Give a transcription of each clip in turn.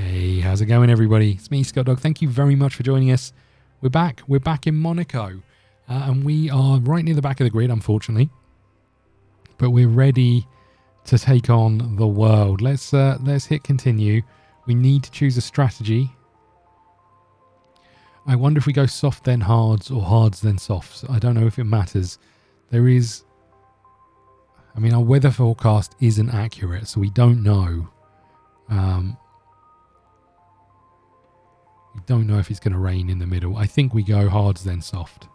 Hey, how's it going, everybody? It's me, ScottDog. Thank you very much for joining us. We're back. We're back in Monaco. And we are right near the back of the grid, unfortunately. But we're ready to take on the world. Let's hit continue. We need to choose a strategy. I wonder if we go soft then hards or hards then softs. I don't know if it matters. There is... I mean, our weather forecast isn't accurate, so we don't know. We don't know if it's going to rain in the middle. I think we go hards then soft.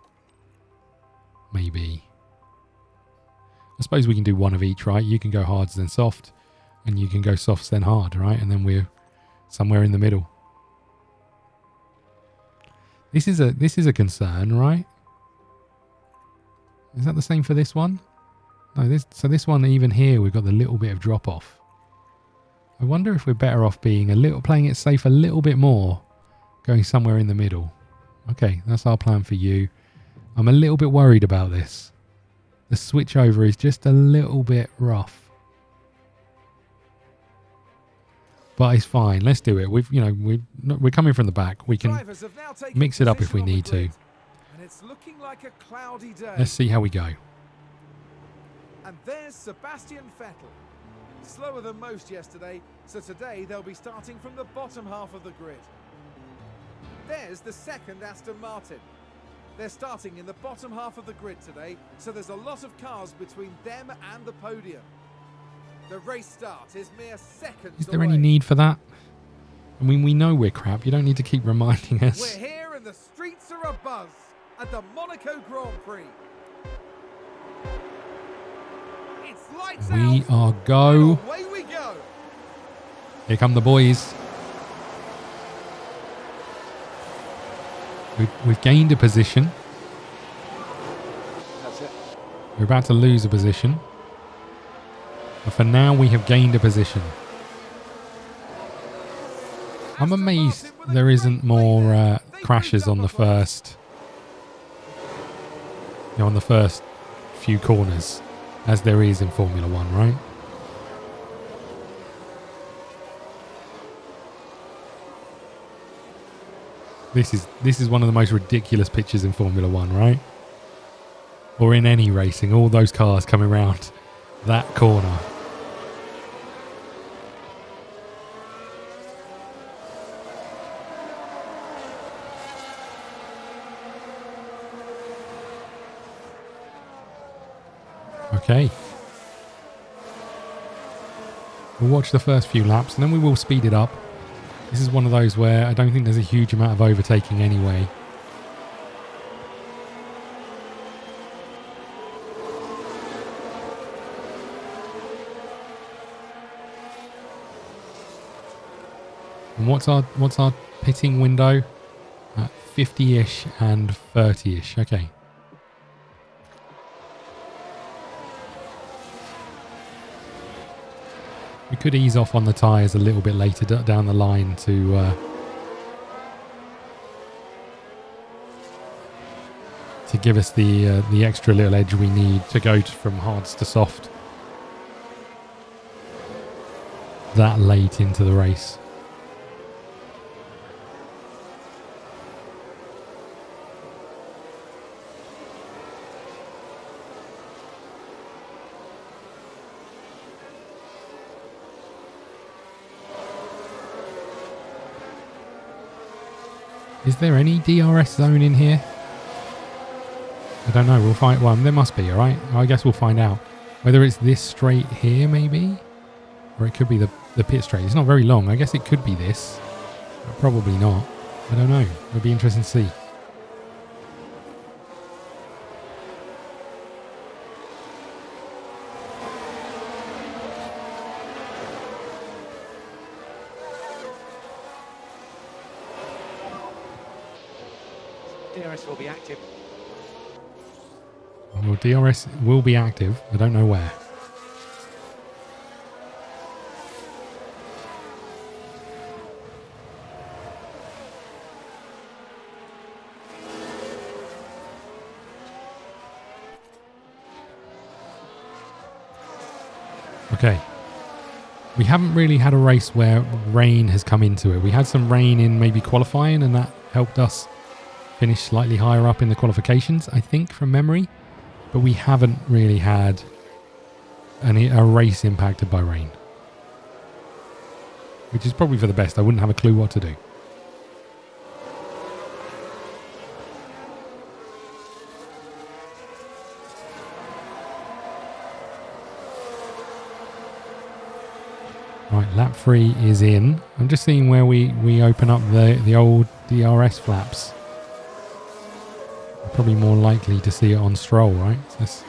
Maybe. I suppose we can do one of each, right? You can go hards then soft, and you can go softs then hard, right? And then we're somewhere in the middle. This is a concern, right? Is that the same for this one? No, this one, even here, we've got the little bit of drop off. I wonder if we're better off being playing it safe a little bit more, going somewhere in the middle. Okay, that's our plan for you. I'm a little bit worried about this. The switch over is just a little bit rough, but it's fine. Let's do it. We're coming from the back. We can mix it up if we need to. And it's looking like a cloudy day. Let's see how we go. And there's Sebastian Vettel. Slower than most yesterday, so today they'll be starting from the bottom half of the grid. There's the second Aston Martin. They're starting in the bottom half of the grid today, so there's a lot of cars between them and the podium. The race start is mere seconds Is there away. any need for that? I mean, we know we're crap. You don't need to keep reminding us. We're here and the streets are abuzz at the Monaco Grand Prix. It's lights We out. are go. Away we go. Here come the boys. We've gained a position. That's it. We're about to lose a position. But for now, we have gained a position. I'm amazed there isn't more crashes on the first... on the first few corners, as there is in Formula 1, right? This is one of the most ridiculous pictures in Formula 1, right? Or in any racing, all those cars coming around that corner. Okay. We'll watch the first few laps and then we will speed it up. This is one of those where I don't think there's a huge amount of overtaking anyway. And what's our pitting window? 50-ish and 30-ish. Okay. We could ease off on the tyres a little bit later down the line to give us the extra little edge we need to go from hards to soft that late into the race. Is there any DRS zone in here? I don't know. We'll find one. There must be, all right? I guess we'll find out. Whether it's this straight here, maybe? Or it could be the pit straight. It's not very long. I guess it could be this. But probably not. I don't know. It'll be interesting to see. DRS will be active. Well, DRS will be active. I don't know where. Okay. We haven't really had a race where rain has come into it. We had some rain in maybe qualifying, and that helped us finish slightly higher up in the qualifications, I think, from memory. But we haven't really had a race impacted by rain, which is probably for the best. I wouldn't have a clue what to do. Right, lap 3 is in. I'm just seeing where we open up the old DRS flaps. We're probably more likely to see it on Stroll, right? So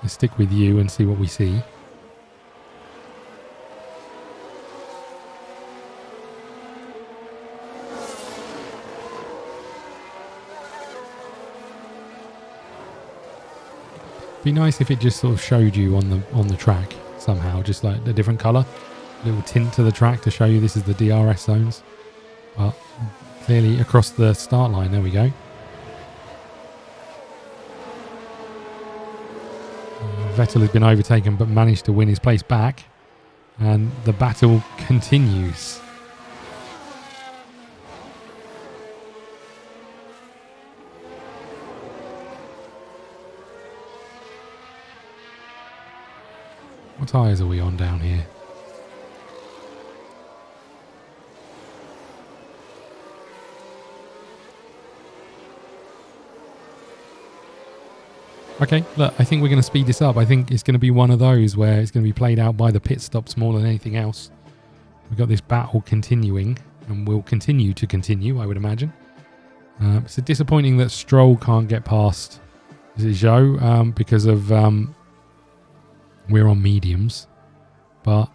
let's stick with you and see what we see. Be nice if it just sort of showed you on the track somehow, just like a different colour. Little tint to the track to show you this is the DRS zones. But clearly across the start line, there we go. Vettel has been overtaken but managed to win his place back. And the battle continues. What tyres are we on down here? Okay, look, I think we're going to speed this up. I think it's going to be one of those where it's going to be played out by the pit stops more than anything else. We've got this battle continuing, and will continue to continue, I would imagine. It's disappointing that Stroll can't get past Zhou because of we're on mediums, but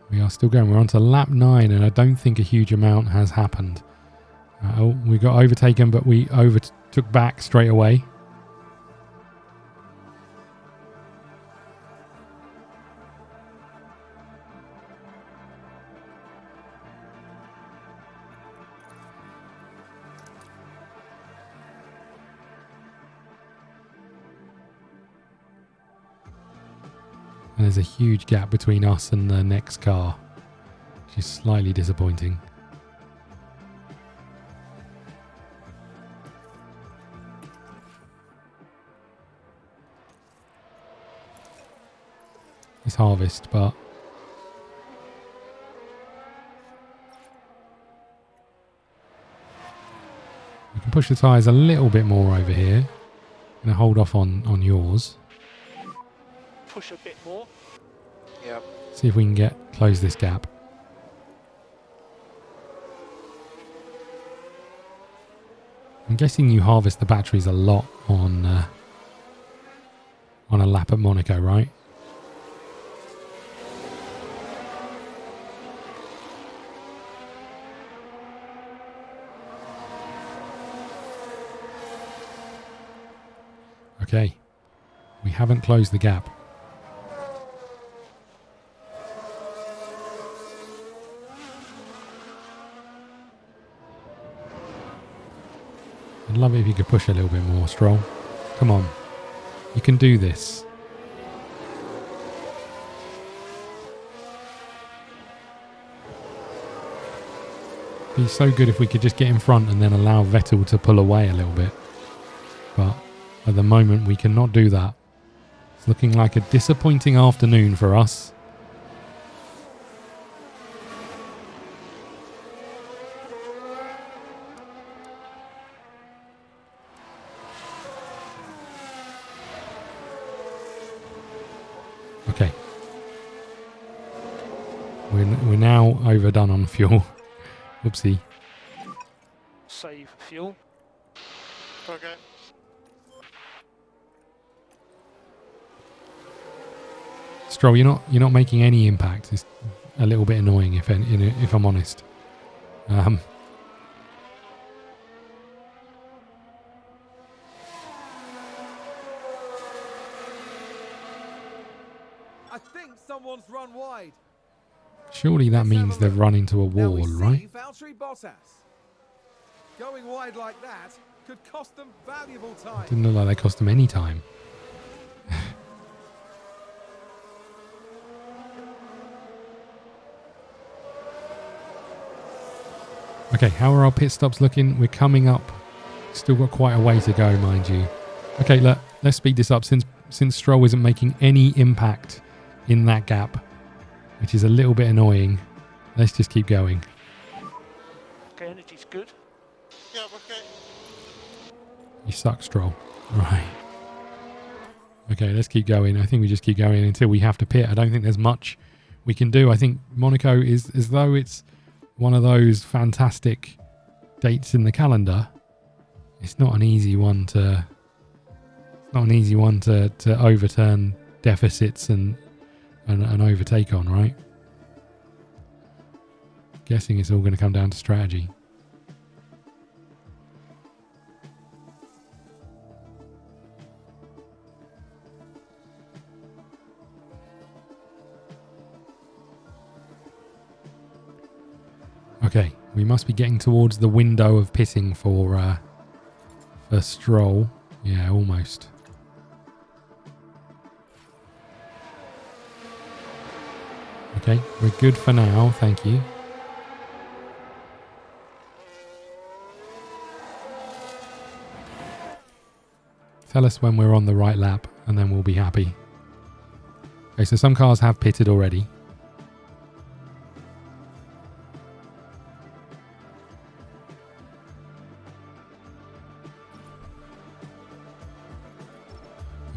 we are still going. We're on to lap 9, and I don't think a huge amount has happened. We got overtaken, but we overtook back straight away. And there's a huge gap between us and the next car, which is slightly disappointing. It's harvest, but we can push the tyres a little bit more over here. I'm going to hold off on yours. Push a bit more. Yep. See if we can close this gap. I'm guessing you harvest the batteries a lot on a lap at Monaco, right? Okay, we haven't closed the gap. I'd love it if you could push a little bit more, Stroll. Come on. You can do this. It'd be so good if we could just get in front and then allow Vettel to pull away a little bit. But at the moment, we cannot do that. It's looking like a disappointing afternoon for us. Okay. We're now overdone on fuel. Whoopsie. Save fuel. Okay. Stroll, you're not making any impact. It's a little bit annoying if I'm honest. I think someone's run wide. Surely that means they've run into a wall, right? Valtteri Bottas. Going wide like that could cost them valuable time. Didn't look like they cost them any time. Okay, how are our pit stops looking? We're coming up. Still got quite a way to go, mind you. Okay, let's speed this up since Stroll isn't making any impact in that gap, which is a little bit annoying. Let's just keep going. Okay, energy's good. Yeah, okay. You suck, Stroll. Right. Okay, let's keep going. I think we just keep going until we have to pit. I don't think there's much we can do. I think Monaco is as though it's one of those fantastic dates in the calendar. It's not an easy one to overturn deficits and overtake on, right? Guessing it's all going to come down to strategy. Okay, we must be getting towards the window of pitting for Stroll. Yeah, almost. Okay, we're good for now, thank you. Tell us when we're on the right lap and then we'll be happy. Okay, so some cars have pitted already.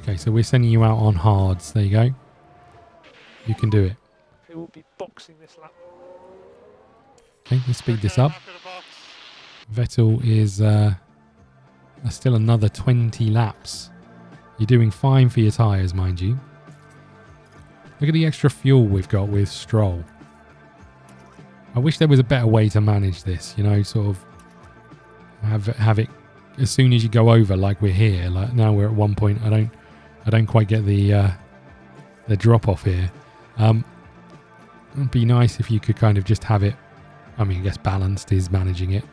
Okay, so we're sending you out on hards. There you go. You can do it. Okay, we'll be boxing this lap. Okay, let's speed this up. Vettel is still another 20 laps. You're doing fine for your tyres, mind you. Look at the extra fuel we've got with Stroll. I wish there was a better way to manage this, you know, sort of have it as soon as you go over, like we're here. Like now we're at 1 point. I don't quite get the drop off here. It'd be nice if you could kind of just have it. I mean, I guess balanced is managing it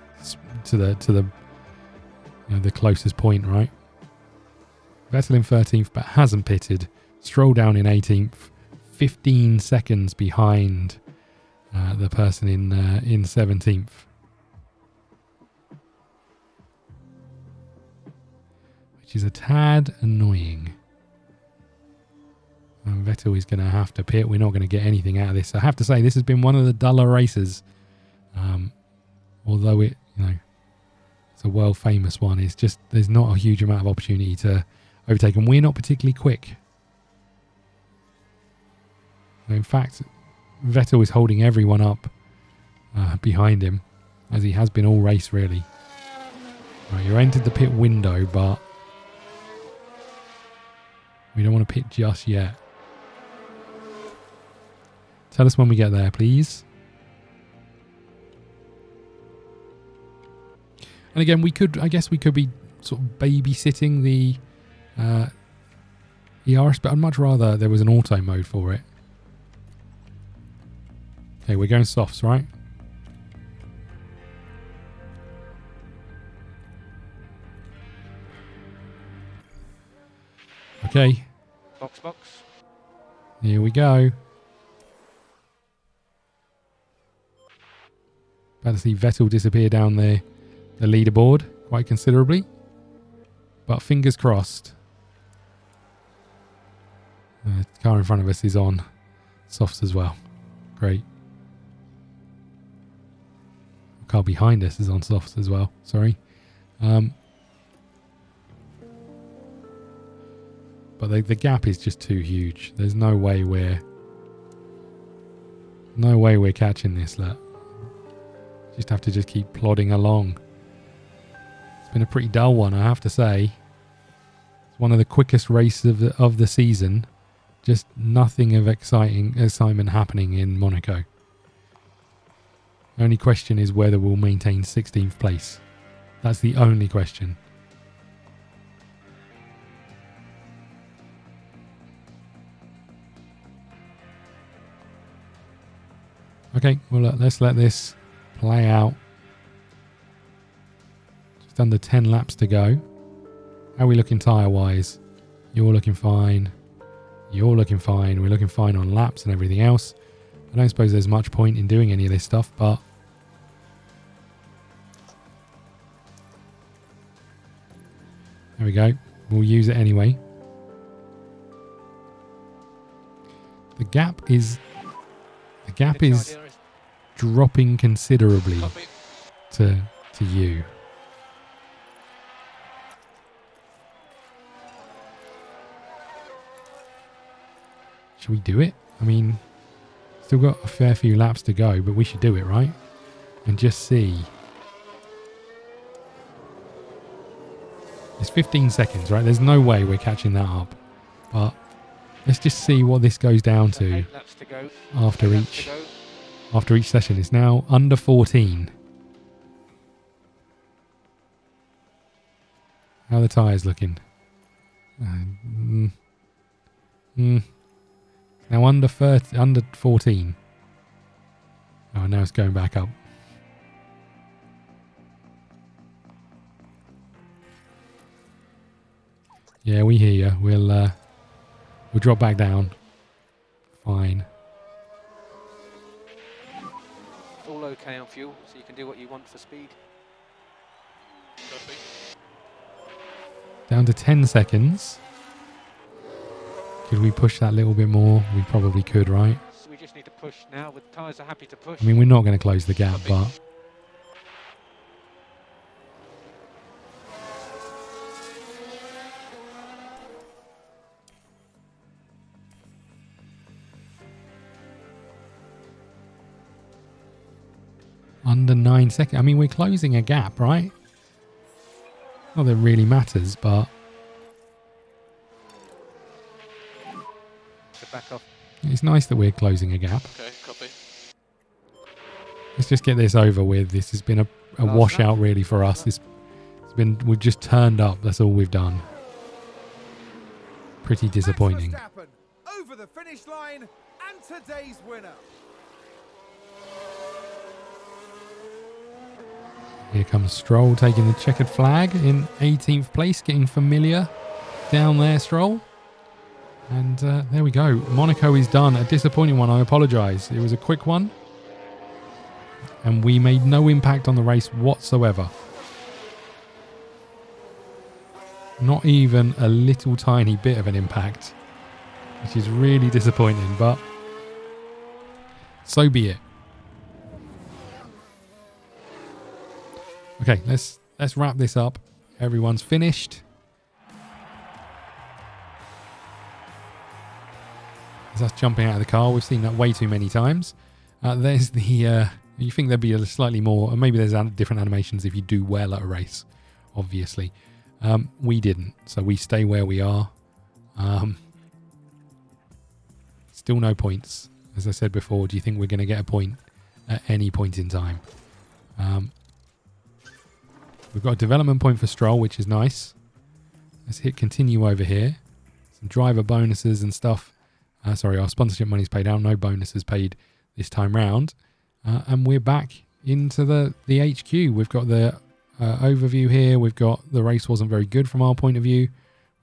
to the you know, the closest point, right? Vettel in 13th, but hasn't pitted. Stroll down in 18th, 15 seconds behind the person in 17th. Which is a tad annoying. And Vettel is going to have to pit. We're not going to get anything out of this. I have to say, this has been one of the duller races. Although it, you know, it's a world famous one. It's just, there's not a huge amount of opportunity to overtake. And we're not particularly quick. In fact, Vettel is holding everyone up behind him, as he has been all race, really. Right, you entered the pit window, but we don't want to pit just yet. Tell us when we get there, please. And again, I guess we could be sort of babysitting the ERS, but I'd much rather there was an auto mode for it. Okay, we're going softs, right? Okay. Box. Here we go. About to see Vettel disappear down the leaderboard quite considerably. But fingers crossed. The car in front of us is on softs as well. Great. The car behind us is on softs as well. Sorry. But the gap is just too huge. There's no way we're catching this. Look. Just have to just keep plodding along. It's been a pretty dull one, I have to say. It's one of the quickest races of the season. Just nothing of excitement happening in Monaco. The only question is whether we'll maintain 16th place. That's the only question. Okay, well, let's let this play out. Just Just under 10 laps to go. How are we looking tyre-wise? You're looking fine. You're looking fine. We're looking fine on laps and everything else. I don't suppose there's much point in doing any of this stuff, but... There we go. We'll use it anyway. The gap is dropping considerably to you. Should we do it? I mean, still got a fair few laps to go, but we should do it, right? And just see. It's 15 seconds, right? There's no way we're catching that up. But let's just see what this goes down to after each session. It's now under 14. How are the tyres looking? Now under 14. Oh, now it's going back up. Yeah, we hear you. We'll drop back down. Fine. All okay on fuel, so you can do what you want for speed. Down to 10 seconds. Could we push that a little bit more? We probably could, right? So we just need to push now. The tyres are happy to push. I mean, we're not going to close the gap, but... Under 9 seconds. I mean, we're closing a gap, right? Not that it really matters, but... Back off. It's nice that we're closing a gap. Okay, copy. Let's just get this over with. This has been a washout really for us. We've just turned up. That's all we've done. Pretty disappointing. Over the finish line and today's winner. Here comes Stroll taking the checkered flag in 18th place, getting familiar down there, Stroll. And there we go. Monaco is done. A disappointing one. I apologise. It was a quick one. And we made no impact on the race whatsoever. Not even a little tiny bit of an impact. Which is really disappointing. But so be it. Okay, let's wrap this up. Everyone's finished. Us jumping out of the car. We've seen that way too many times. There's the you think there'd be a slightly more, or maybe there's different animations if you do well at a race, obviously. We didn't, so we stay where we are. Still no points. As I said before, do you think we're going to get a point at any point in time? We've got a development point for Stroll, which is nice. Let's hit continue over here. Some driver bonuses and stuff. Sorry, our sponsorship money's paid out. No bonuses paid this time round. And we're back into the HQ. We've got the overview here. We've got the race wasn't very good from our point of view.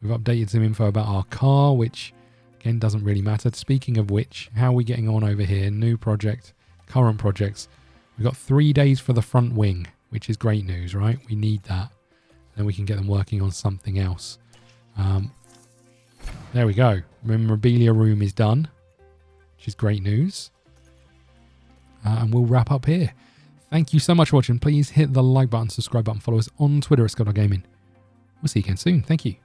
We've updated some info about our car, which, again, doesn't really matter. Speaking of which, how are we getting on over here? New project, current projects. We've got 3 days for the front wing, which is great news, right? We need that. Then we can get them working on something else. There we go. Memorabilia room is done, which is great news. And we'll wrap up here. Thank you so much for watching. Please hit the like button, subscribe button, follow us on Twitter at ScottDogGaming. We'll see you again soon. Thank you.